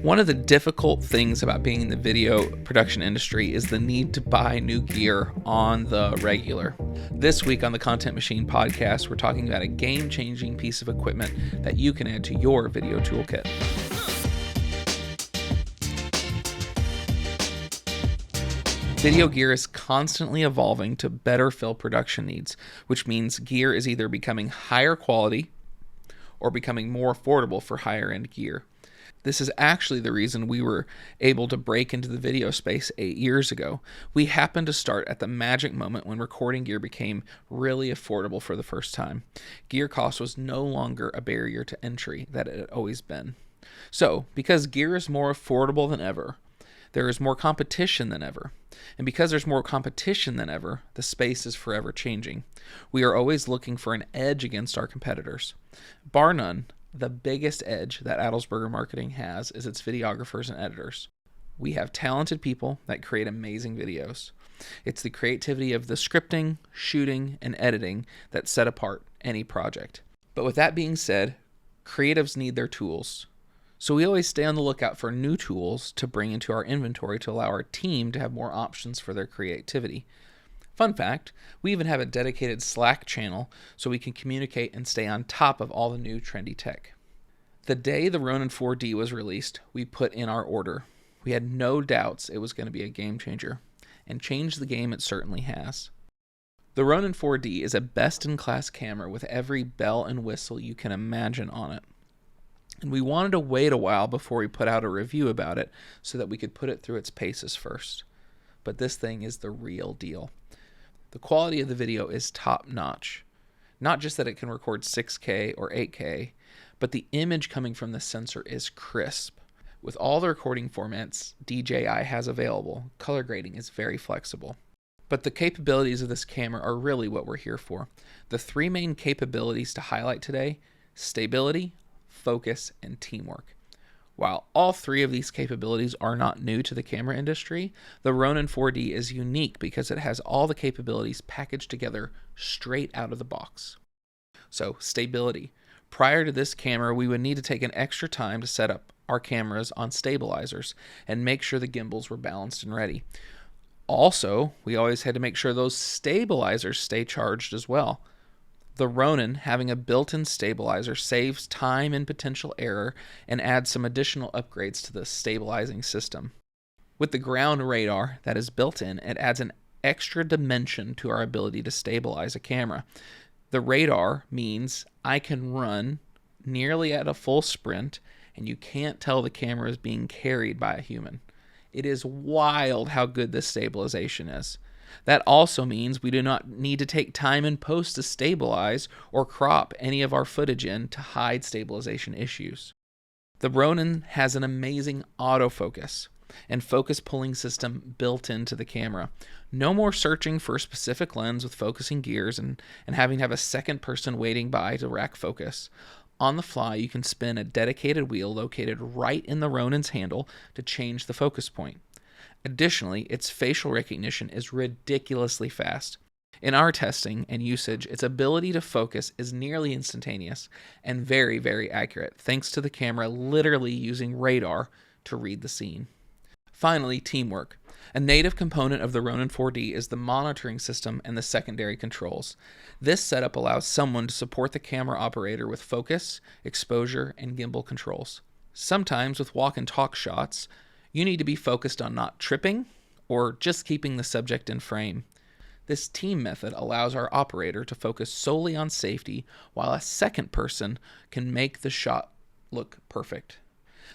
One of the difficult things about being in the video production industry is the need to buy new gear on the regular. This week on the Content Machine podcast, we're talking about a game-changing piece of equipment that you can add to your video toolkit. Video gear is constantly evolving to better fill production needs, which means gear is either becoming higher quality or becoming more affordable for higher-end gear. This is actually the reason we were able to break into the video space 8 years ago. We happened to start at the magic moment when recording gear became really affordable for the first time. Gear cost was no longer a barrier to entry that it had always been. So, because gear is more affordable than ever, there is more competition than ever. And because there's more competition than ever, the space is forever changing. We are always looking for an edge against our competitors. Bar none, the biggest edge that Adelsberger Marketing has is its videographers and editors. We have talented people that create amazing videos. It's the creativity of the scripting, shooting, and editing that set apart any project. But with that being said, creatives need their tools. So we always stay on the lookout for new tools to bring into our inventory to allow our team to have more options for their creativity. Fun fact, we even have a dedicated Slack channel so we can communicate and stay on top of all the new trendy tech. The day the Ronin4D was released, we put in our order. We had no doubts it was going to be a game changer, and changed the game it certainly has. The Ronin4D is a best-in-class camera with every bell and whistle you can imagine on it. And we wanted to wait a while before we put out a review about it so that we could put it through its paces first. But this thing is the real deal. The quality of the video is top-notch. Not just that it can record 6K or 8K, but the image coming from the sensor is crisp. With all the recording formats DJI has available, color grading is very flexible. But the capabilities of this camera are really what we're here for. The three main capabilities to highlight today: stability, focus, and teamwork. While all three of these capabilities are not new to the camera industry, the Ronin4D is unique because it has all the capabilities packaged together straight out of the box. So, stability. Prior to this camera, we would need to take an extra time to set up our cameras on stabilizers and make sure the gimbals were balanced and ready. Also, we always had to make sure those stabilizers stay charged as well. The Ronin, having a built-in stabilizer, saves time and potential error and adds some additional upgrades to the stabilizing system. With the ground radar that is built in, it adds an extra dimension to our ability to stabilize a camera. The radar means I can run nearly at a full sprint and you can't tell the camera is being carried by a human. It is wild how good this stabilization is. That also means we do not need to take time in post to stabilize or crop any of our footage in to hide stabilization issues. The Ronin has an amazing autofocus and focus pulling system built into the camera. No more searching for a specific lens with focusing gears and having to have a second person waiting by to rack focus. On the fly, you can spin a dedicated wheel located right in the Ronin's handle to change the focus point. Additionally, its facial recognition is ridiculously fast. In our testing and usage, its ability to focus is nearly instantaneous and very, very accurate, thanks to the camera literally using radar to read the scene. Finally, teamwork. A native component of the Ronin4D is the monitoring system and the secondary controls. This setup allows someone to support the camera operator with focus, exposure, and gimbal controls. Sometimes with walk and talk shots, you need to be focused on not tripping or just keeping the subject in frame. This team method allows our operator to focus solely on safety while a second person can make the shot look perfect.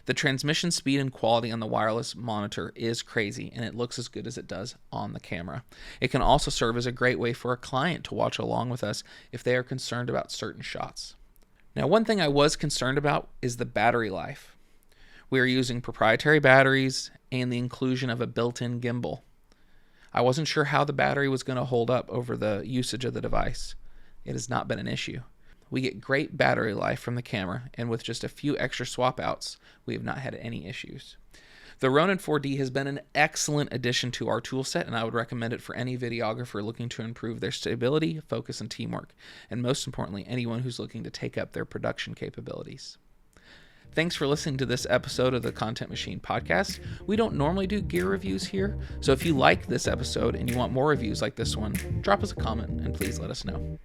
The transmission speed and quality on the wireless monitor is crazy, and it looks as good as it does on the camera. It can also serve as a great way for a client to watch along with us if they are concerned about certain shots. Now, one thing I was concerned about is the battery life. We are using proprietary batteries and the inclusion of a built-in gimbal. I wasn't sure how the battery was going to hold up over the usage of the device. It has not been an issue. We get great battery life from the camera, and with just a few extra swap outs, we have not had any issues. The Ronin4D has been an excellent addition to our toolset, and I would recommend it for any videographer looking to improve their stability, focus, and teamwork, and most importantly, anyone who's looking to take up their production capabilities. Thanks for listening to this episode of the Content Machine podcast. We don't normally do gear reviews here, so if you like this episode and you want more reviews like this one, drop us a comment and please let us know.